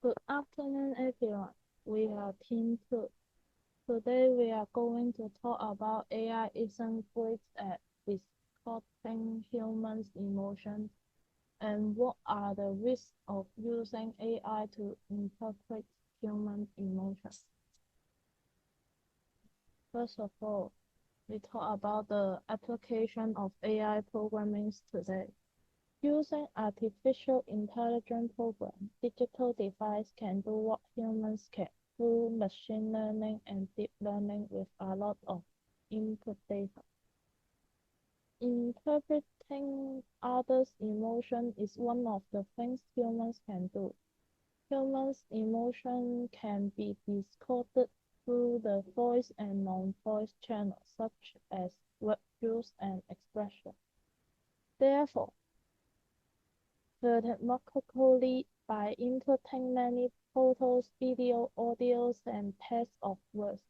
Good afternoon, everyone. We are Team 2. Today we are going to talk about AI isn't great at decoding humans' emotions and what are the risks of using AI to interpret human emotions. First of all, we talk about the application of AI programming today. Using artificial intelligence programs, digital devices can do what humans can through machine learning and deep learning with a lot of input data. Interpreting others' emotion is one of the things humans can do. Humans' emotion can be decoded through the voice and non-voice channels such as word use and expression. Therefore, Mathematically, by inputting many photos, video, audios, and text of words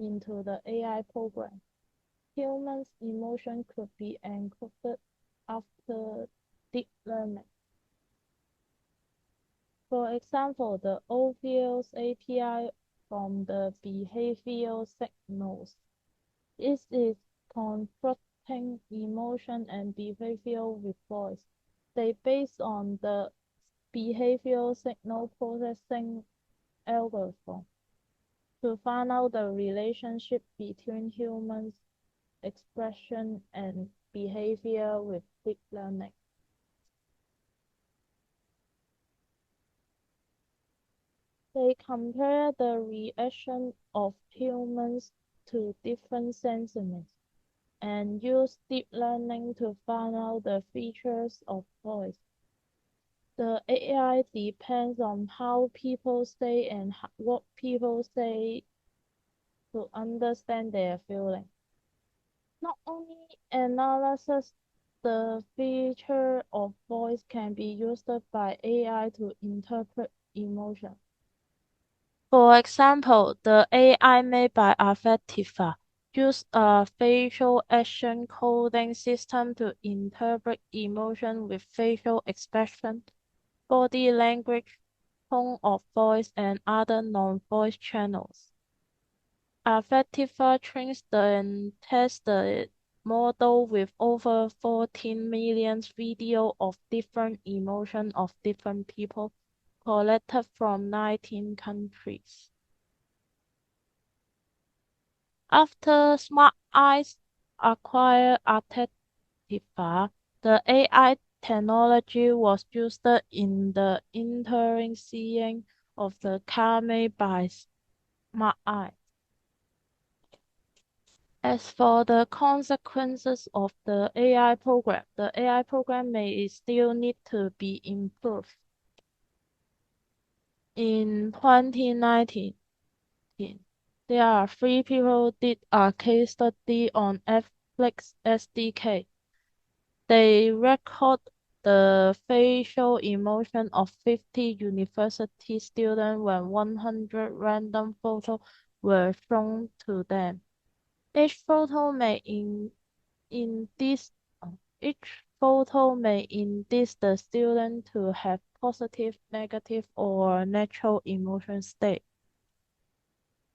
into the AI program, humans' emotion could be encoded after deep learning. For example, the obvious API from the behavioral signals. It is confronting emotion and behavior with voice. They base on the behavioral signal processing algorithm to find out the relationship between humans' expression and behavior with deep learning. They compare the reaction of humans to different sentiments and use deep learning to find out the features of voice. The AI depends on how people say and what people say to understand their feelings. Not only analysis the feature of voice can be used by AI to interpret emotion. For example, the AI made by Affectiva used a facial action coding system to interpret emotion with facial expression, body language, tone of voice, and other non-voice channels. Affectiva trains and tests the model with over 14 million videos of different emotions of different people collected from 19 countries. After Smart Eyes acquired Affectiva, the AI technology was used in the internalizing of the car made by Smart Eye. As for the consequences of the AI program may still need to be improved. In 2019, there are three people did a case study on Netflix SDK. They record the facial emotion of 50 university students when 100 random photos were shown to them. Each photo may in this each photo may induce the student to have positive, negative, or neutral emotion state.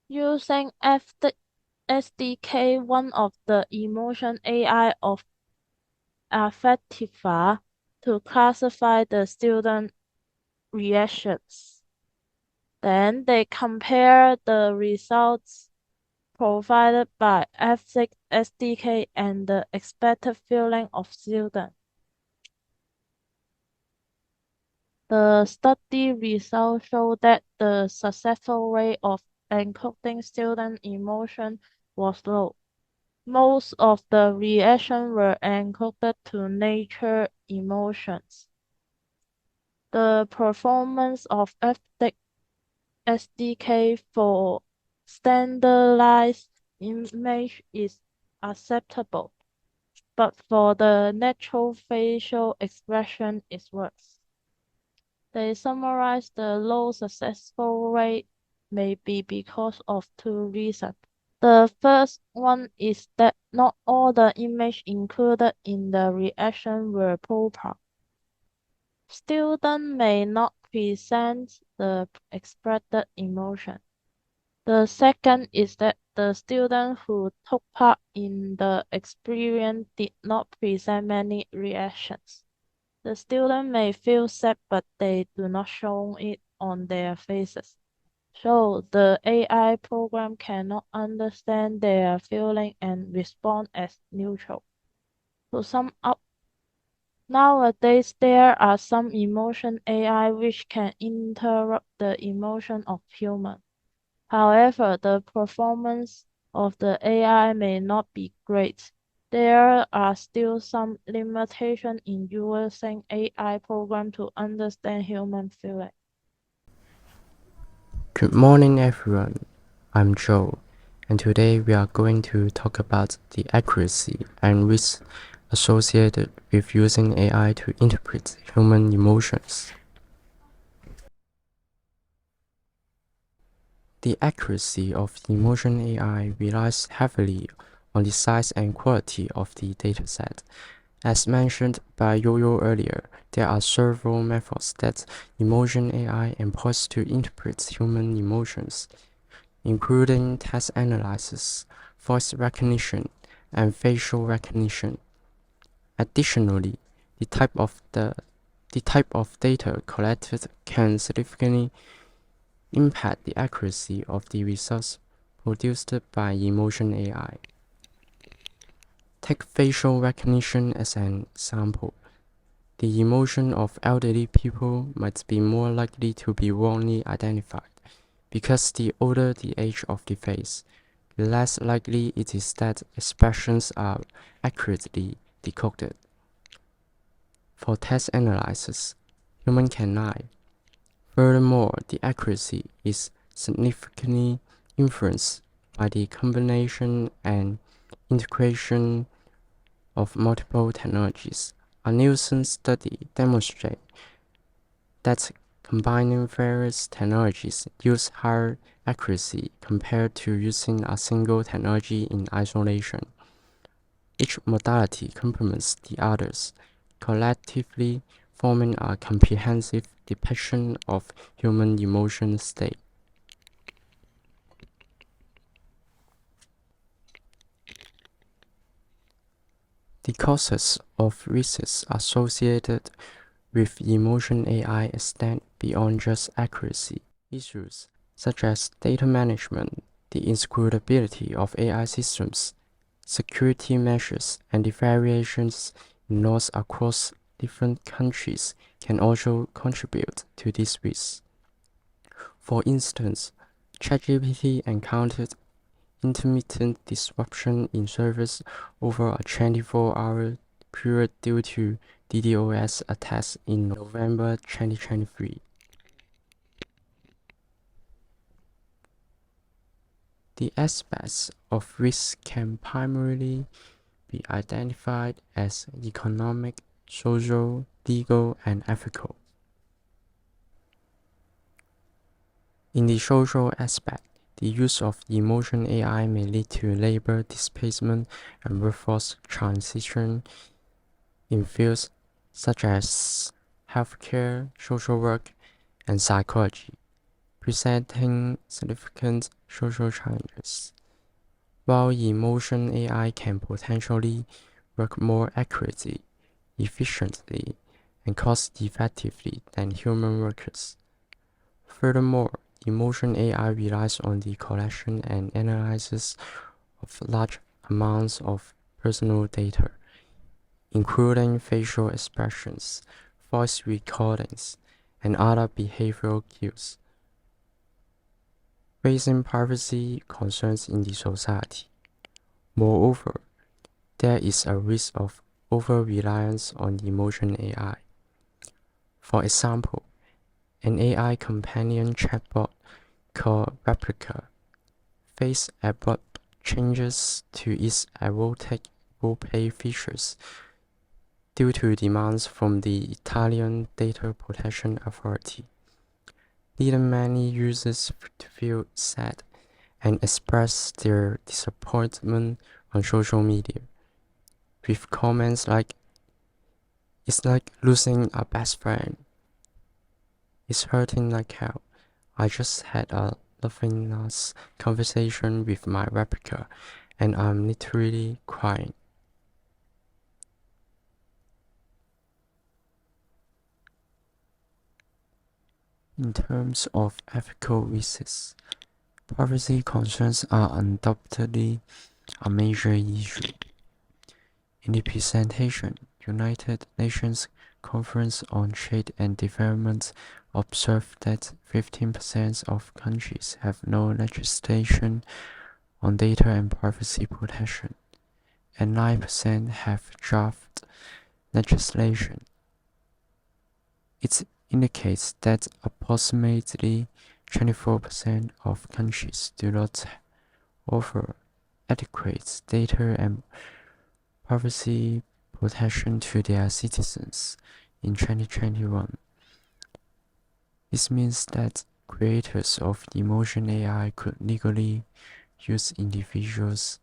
Using SDK, one of the emotion AI of Affectiva, to classify the student reactions. Then they compare the results provided by F6 SDK and the expected feeling of students. The study results show that the successful rate of encoding student emotion was low. Most of the reactions were encoded to nature emotions. The performance of FTIC SDK for standardized image is acceptable, but for the natural facial expression is worse. They summarize the low successful rate may be because of two reasons. The first one is that not all the images included in the reaction were proper. Students may not present the expected emotion. The second is that the student who took part in the experience did not present many reactions. The student may feel sad, but they do not show it on their faces. So the AI program cannot understand their feeling and respond as neutral. To sum up, nowadays there are some emotion AI which can interrupt the emotion of human. However, the performance of the AI may not be great. There are still some limitations in using AI program to understand human feeling. Good morning, everyone. I'm Joe, and today we are going to talk about the accuracy and risks associated with using AI to interpret human emotions. The accuracy of emotion AI relies heavily on the size and quality of the dataset. As mentioned by Yo-Yo earlier, there are several methods that emotion AI employs to interpret human emotions, including text analysis, voice recognition, and facial recognition. Additionally, the type of data collected can significantly impact the accuracy of the results produced by emotion AI. Take facial recognition as an example. The emotion of elderly people might be more likely to be wrongly identified because the older the age of the face, the less likely it is that expressions are accurately decoded. For text analysis, human can lie. Furthermore, the accuracy is significantly influenced by the combination and integration of multiple technologies. A Nielsen study demonstrates that combining various technologies yields higher accuracy compared to using a single technology in isolation. Each modality complements the others, collectively forming a comprehensive depiction of human emotion state. The causes of risks associated with emotion AI extend beyond just accuracy. Issues such as data management, the inscrutability of AI systems, security measures, and the variations in laws across different countries can also contribute to this risk. For instance, ChatGPT encountered intermittent disruption in service over a 24-hour period due to DDoS attacks in November 2023. The aspects of risk can primarily be identified as economic, social, legal, and ethical. In the social aspect, the use of emotion AI may lead to labor displacement and workforce transition in fields such as healthcare, social work, and psychology, presenting significant social challenges. While emotion AI can potentially work more accurately, efficiently, and cost-effectively than human workers. Furthermore, emotion AI relies on the collection and analysis of large amounts of personal data, including facial expressions, voice recordings, and other behavioral cues, raising privacy concerns in the society. Moreover, there is a risk of over-reliance on emotion AI. For example, an AI companion chatbot called Replica faced abrupt changes to its erotic roleplay features due to demands from the Italian Data Protection Authority, leading many users to feel sad and express their disappointment on social media, with comments like, It's like losing a best friend. It's hurting like hell. I just had a loving last conversation with my replica, and I'm literally crying. In terms of ethical risks, privacy concerns are undoubtedly a major issue. In the presentation, United Nations Conference on Trade and Development observed that 15% of countries have no legislation on data and privacy protection, and 9% have draft legislation. It indicates that approximately 24% of countries do not offer adequate data and privacy protection to their citizens in 2021. This means that creators of emotion AI could legally use individuals'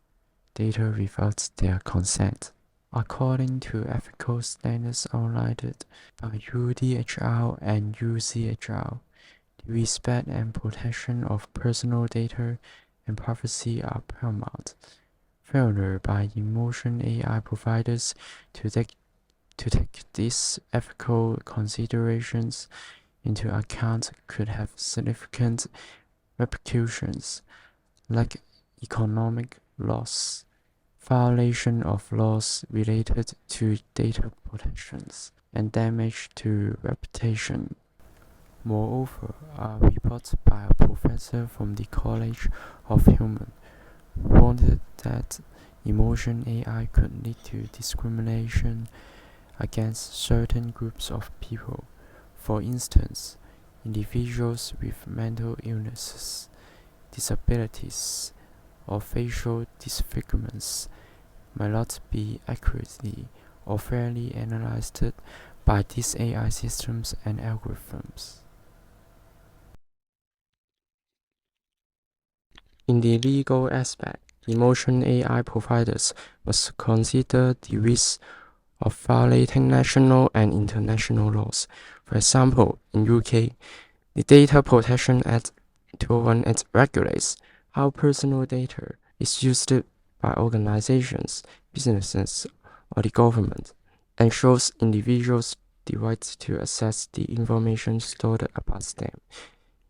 data without their consent. According to ethical standards outlined by UDHR and UCHR, the respect and protection of personal data and privacy are paramount. Failure by emotion AI providers to take these ethical considerations into account could have significant repercussions, like economic loss, violation of laws related to data protections, and damage to reputation. Moreover, a report by a professor from the College of Human warned that emotion AI could lead to discrimination against certain groups of people. For instance, individuals with mental illnesses, disabilities, or facial disfigurements might not be accurately or fairly analyzed by these AI systems and algorithms. In the legal aspect, emotion AI providers must consider the risk of violating national and international laws. For example, in UK, the Data Protection Act 2018 regulates how personal data is used by organizations, businesses, or the government, and shows individuals the right to access the information stored about them.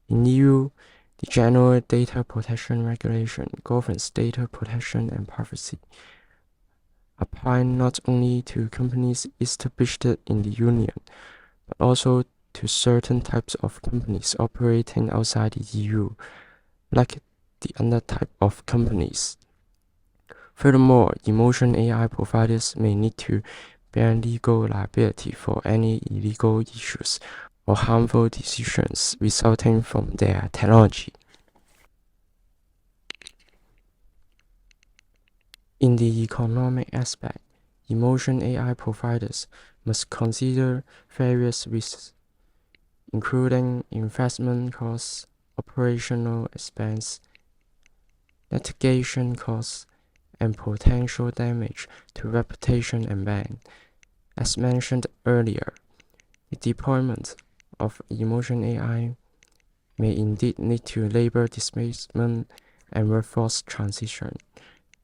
In EU, the General Data Protection Regulation governs data protection and privacy, applying not only to companies established in the Union, but also to certain types of companies operating outside the EU, like the other type of companies. Furthermore, emotion AI providers may need to bear legal liability for any illegal issues or harmful decisions resulting from their technology. In the economic aspect, emotion AI providers must consider various risks, including investment costs, operational expense, litigation costs, and potential damage to reputation and brand. As mentioned earlier, the deployment of emotion AI may indeed lead to labor displacement and workforce transition,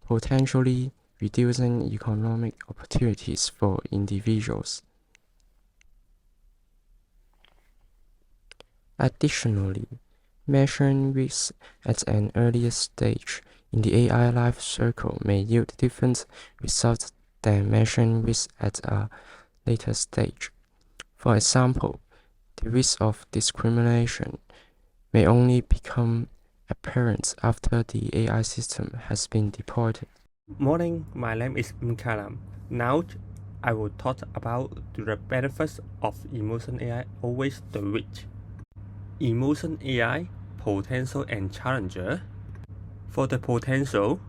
potentially reducing economic opportunities for individuals. Additionally, measuring risks at an earlier stage in the AI life cycle may yield different results than measuring risks at a later stage. For example, the risk of discrimination may only become apparent after the AI system has been deployed. Morning, my name is Mkalam. Now I will talk about the benefits of emotion AI over the rich. Emotion AI potential and challenger. For the potential,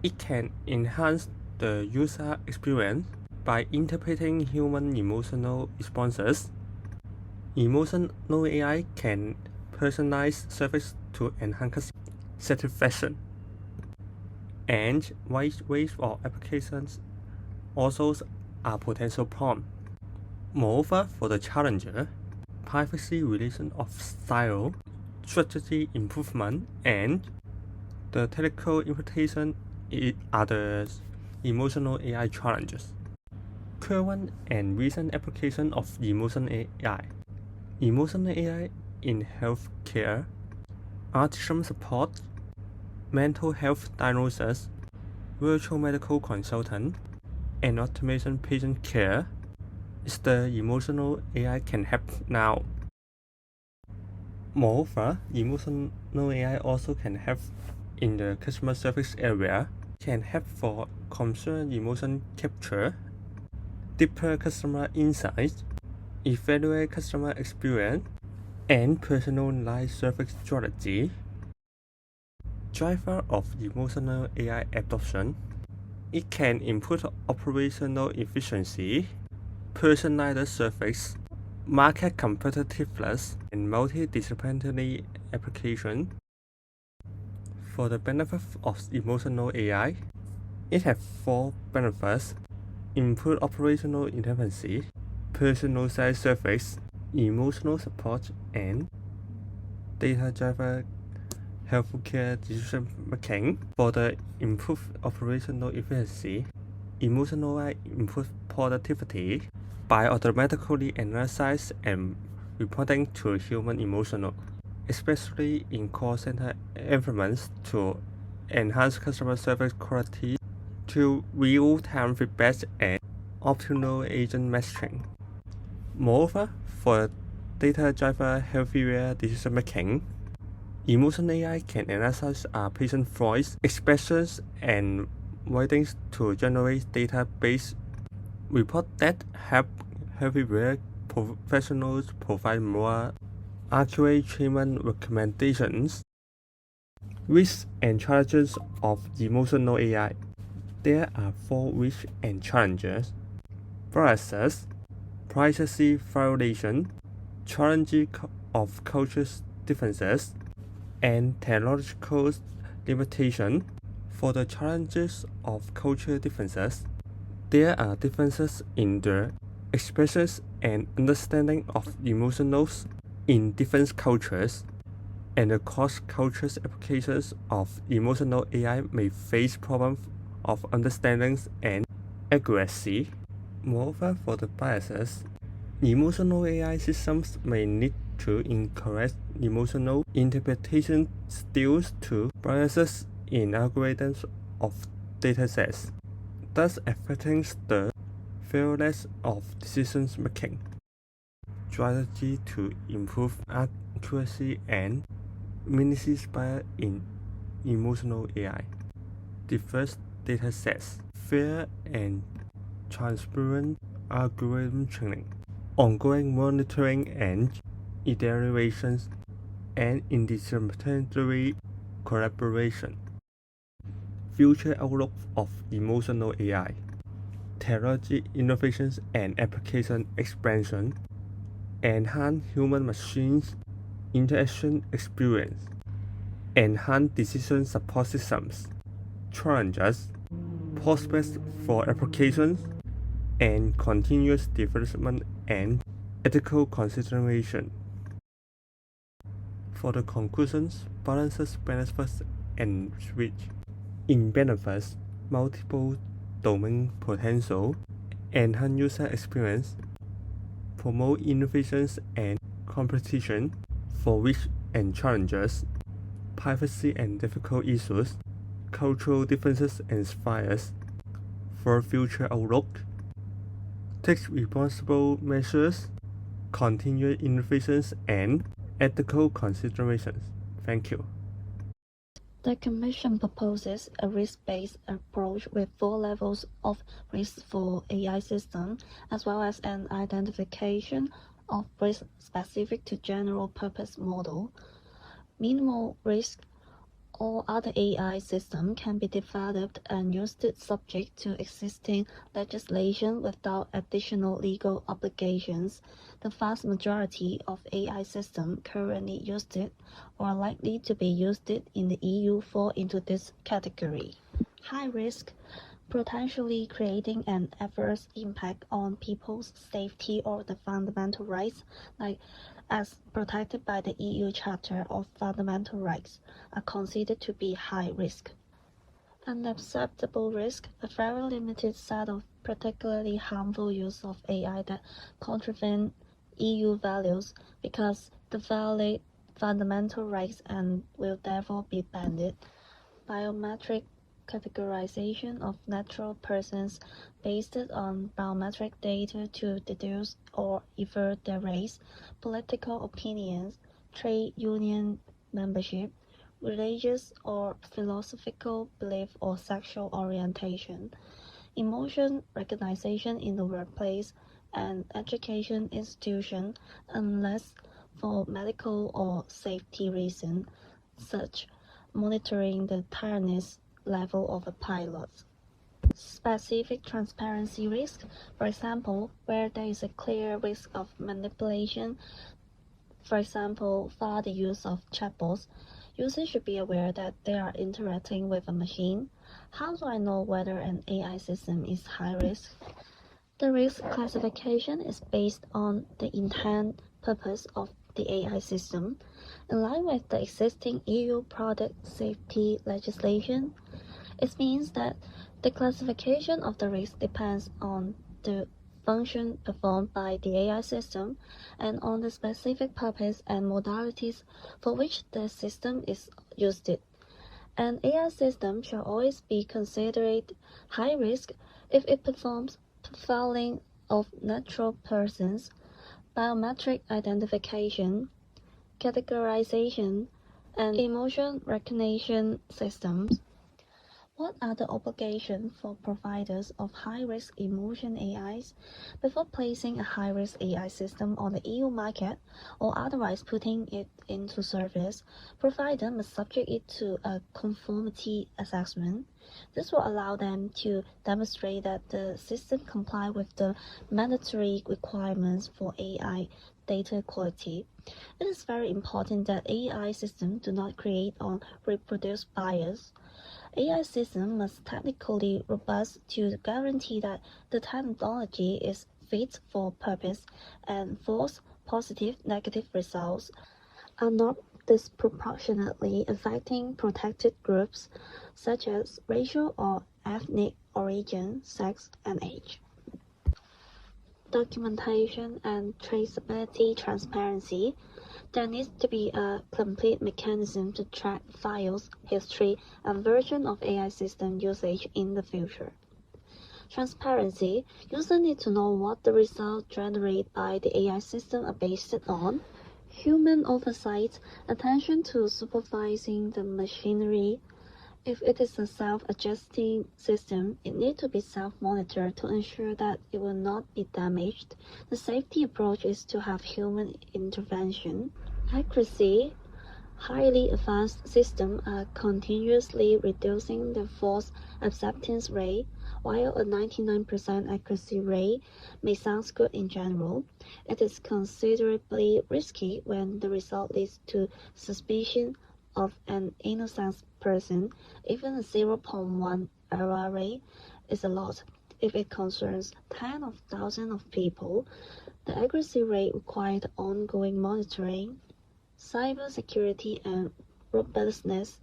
it can enhance the user experience by interpreting human emotional responses. Emotional AI can personalize service to enhance satisfaction. And wide range of applications also are potential prompt. Moreover, for the challenger, privacy relation of style, strategy improvement, and the technical implementation are the emotional AI challenges. Current and recent application of emotional AI. Emotional AI in healthcare, autism support, mental health diagnosis, virtual medical consultant, and automation patient care is the emotional AI can help now. Moreover, emotional AI also can help in the customer service area, can help for concern emotion capture, deeper customer insights, evaluate customer experience, and personalized service strategy. Driver of emotional AI adoption. It can improve operational efficiency, personalized service, market competitiveness, and multidisciplinary application. For the benefit of emotional AI, it has 4 benefits: improve operational efficiency, personalized service, emotional support, and data-driven healthcare decision making. For the improved operational efficiency, emotional AI improves productivity by automatically analyzing and reporting to human emotional, especially in call center environments, to enhance customer service quality, to real-time feedback and optimal agent messaging. Moreover, for data-driven healthcare decision making, emotional AI can analyze a patient's voice, expressions, and writings to generate database report that help healthcare professionals provide more accurate treatment recommendations. Risks and challenges of emotional AI. There are 4 risks and challenges: biases, privacy violation, challenges of cultural differences, and technological limitation. For the challenges of cultural differences, there are differences in the expressions and understanding of emotions in different cultures, and the cross-cultural applications of emotional AI may face problems of understanding and accuracy. Moreover, for the biases, emotional AI systems may need to incorrect emotional interpretation due to biases in algorithms of datasets, thus affecting the fairness of decision making. Strategy to improve accuracy and minimize bias in emotional AI. The first datasets, fair and transparent algorithm training, ongoing monitoring and iterations, and interdisciplinary collaboration. Future outlook of emotional AI. Technology innovations and application expansion enhance human-machine interaction experience, enhance decision support systems, challenges, prospects for applications, and continuous development and ethical consideration. For the conclusions, balances benefits and switch. In benefits, multiple domain potential, enhance user experience, promote innovations and competition. For risks and challenges, privacy and difficult issues, cultural differences and bias. For future outlook, take responsible measures, continued innovations, and ethical considerations. Thank you. The Commission proposes a risk-based approach with 4 levels of risk for AI systems, as well as an identification of risk specific to general-purpose model. Minimal risk. All other AI systems can be developed and used subject to existing legislation without additional legal obligations. The vast majority of AI systems currently used or likely to be used in the EU fall into this category. High risk. potentially creating an adverse impact on people's safety or the fundamental rights, like as protected by the EU Charter of Fundamental Rights, are considered to be high risk. Unacceptable risk, a very limited set of particularly harmful use of AI that contravene EU values because they violate fundamental rights and will therefore be banned. Biometric categorization of natural persons based on biometric data to deduce or infer their race, political opinions, trade union membership, religious or philosophical belief or sexual orientation, emotion recognition in the workplace and education institution unless for medical or safety reasons, such monitoring the tiredness level of a pilot. Specific transparency risk, for example, where there is a clear risk of manipulation, for example, via the use of chatbots, users should be aware that they are interacting with a machine. How do I know whether an AI system is high risk? The risk classification is based on the intent purpose of the AI system. In line with the existing EU product safety legislation, it means that the classification of the risk depends on the function performed by the AI system and on the specific purpose and modalities for which the system is used. An AI system shall always be considered high risk if it performs profiling of natural persons, biometric identification, categorization, and emotion recognition systems. What are the obligations for providers of high-risk emotion AIs before placing a high-risk AI system on the EU market or otherwise putting it into service? Provider must subject it to a conformity assessment. This will allow them to demonstrate that the system complies with the mandatory requirements for AI data quality. It is very important that AI systems do not create or reproduce bias. AI systems must technically robust to guarantee that the technology is fit for purpose and false positive negative results are not disproportionately affecting protected groups such as racial or ethnic origin, sex, and age. Documentation and traceability transparency. There needs to be a complete mechanism to track files, history, and version of AI system usage in the future. Transparency. Users need to know what the results generated by the AI system are based on. Human oversight. Attention to supervising the machinery. If it is a self-adjusting system, it needs to be self-monitored to ensure that it will not be damaged. The safety approach is to have human intervention. Accuracy. Highly advanced systems are continuously reducing the false acceptance rate. While a 99% accuracy rate may sound good in general, it is considerably risky when the result leads to suspicion of an innocent person. Even a 0.1 error rate is a lot. If it concerns tens of thousands of people, the accuracy rate required ongoing monitoring. Cybersecurity and robustness.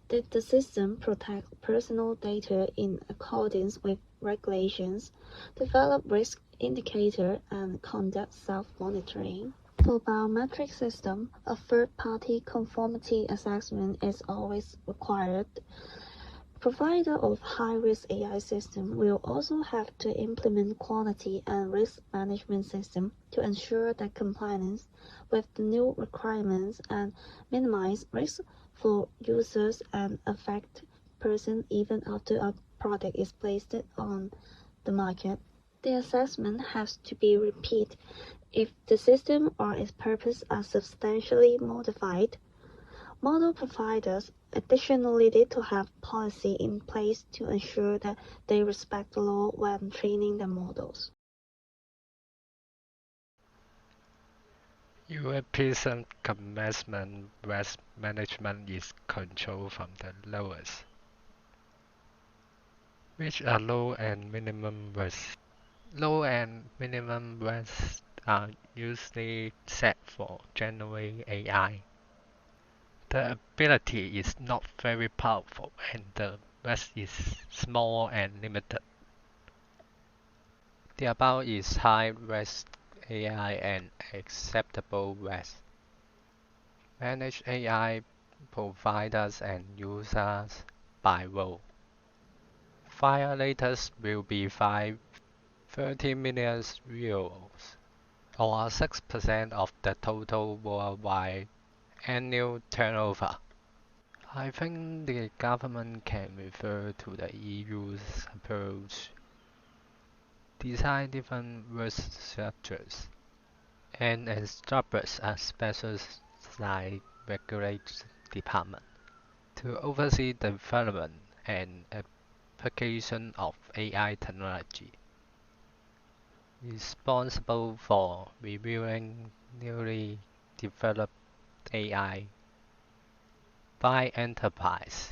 Did the system protect personal data in accordance with regulations, develop risk indicator, and conduct self-monitoring? For biometric system, a third-party conformity assessment is always required. Provider of high-risk AI system will also have to implement quality and risk management system to ensure that compliance with the new requirements and minimize risk for users and affect person even after a product is placed on the market. The assessment has to be repeated if the system or its purpose are substantially modified. Model providers additionally need to have policy in place to ensure that they respect the law when training the models. UAPism commencement risk management is controlled from the lowest. which are low and minimum risk. Low and minimum risks are usually set for generative AI. The ability is not very powerful and the risk is small and limited. The above is high risk AI and acceptable risk. Manage AI providers and users by role. Violators will be fined 30 million euros, or 6% of the total worldwide annual turnover. I think the government can refer to the EU's approach, design different risk structures, and establish a specialized regulatory department to oversee the development and application of AI technology, responsible for reviewing newly developed AI by enterprise,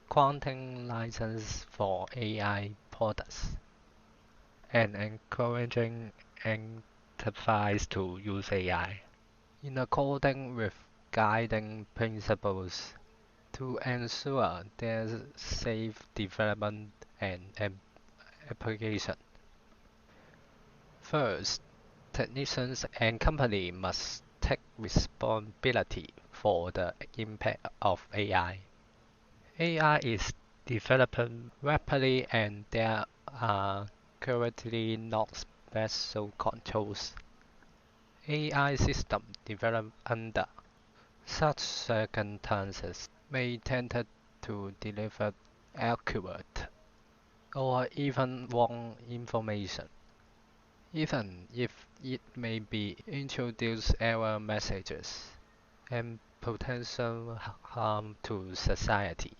granting license for AI products, and encouraging enterprise to use AI in accordance with guiding principles to ensure their safe development and application. First, technicians and companies must take responsibility for the impact of AI. AI is developing rapidly and there are currently no special controls. AI systems developed under such circumstances may tend to deliver accurate or even wrong information, even if it may be introduce error messages and potential harm to society.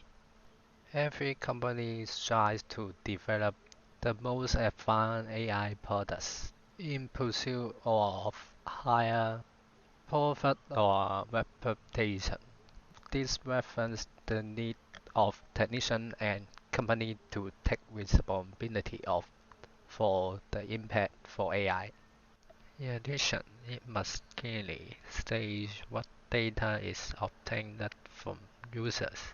Every company strives to develop the most advanced AI products in pursuit of higher profit or reputation. This references the need of technicians and companies to take responsibility for the impact for AI. In addition, it must clearly state what data is obtained from users.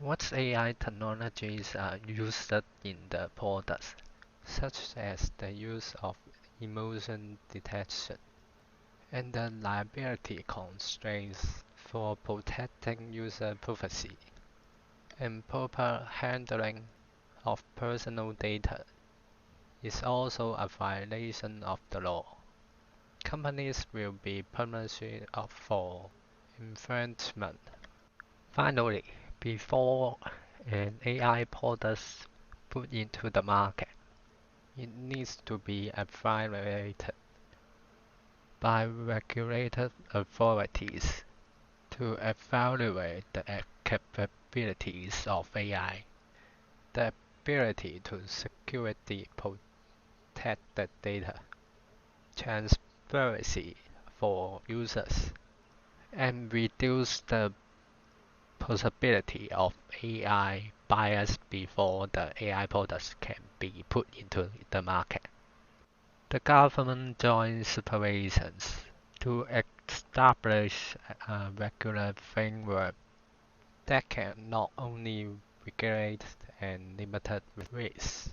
What AI technologies are used in the products, such as the use of emotion detection, and the liability constraints for protecting user privacy and proper handling of personal data is also a violation of the law. Companies will be punished for infringement. Finally, before an AI product is put into the market, it needs to be evaluated by regulated authorities to evaluate the capabilities of AI, the ability to securely protect the data, transparency for users, and reduce the possibility of AI bias before the AI products can be put into the market. The government joins supervisions to establish a regular framework that can not only regulate and limit risks,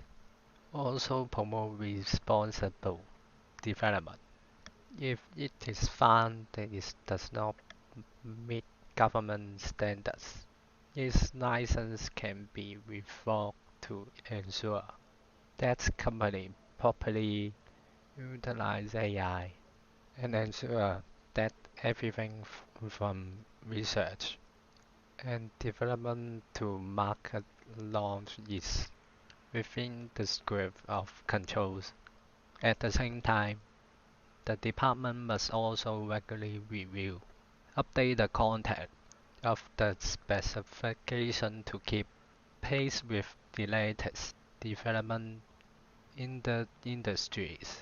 also promote responsible development. If it is found that it does not meet government standards, its license can be revoked to ensure that company properly utilize AI and ensure that everything from research and development to market launch is within the scope of controls. At the same time, the department must also regularly review, update the content of the specification to keep pace with the latest development in the industries.